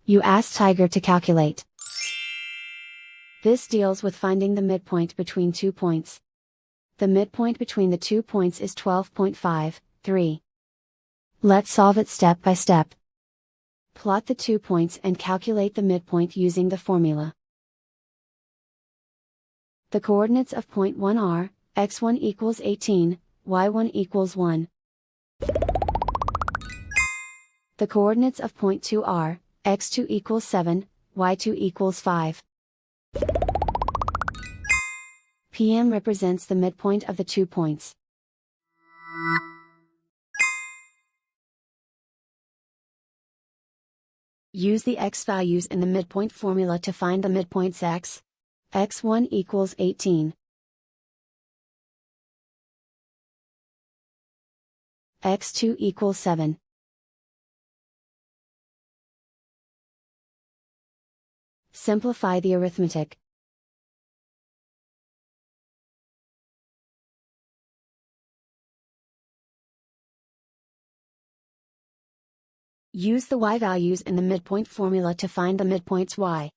You ask Tiger to calculate. This deals with finding the midpoint between 2 points. The midpoint between the 2 points is 12.53. Let's solve it step by step. Plot the 2 points and calculate the midpoint using the formula. The coordinates of point 1 are, x1 equals 18, y1 equals 1. The coordinates of point 2 are, x2 equals 7, y2 equals 5. PM represents the midpoint of the 2 points. Use the x values in the midpoint formula to find the midpoints x. x1 equals 18. x2 equals 7. Simplify the arithmetic. Use the y values in the midpoint formula to find the midpoints y.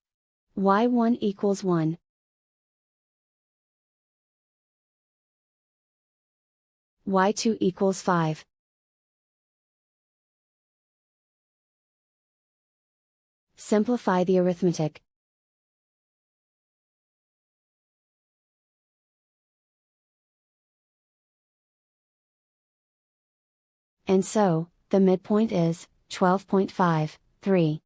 y1 equals 1. y2 equals 5. Simplify the arithmetic. And so, the midpoint is 12.53.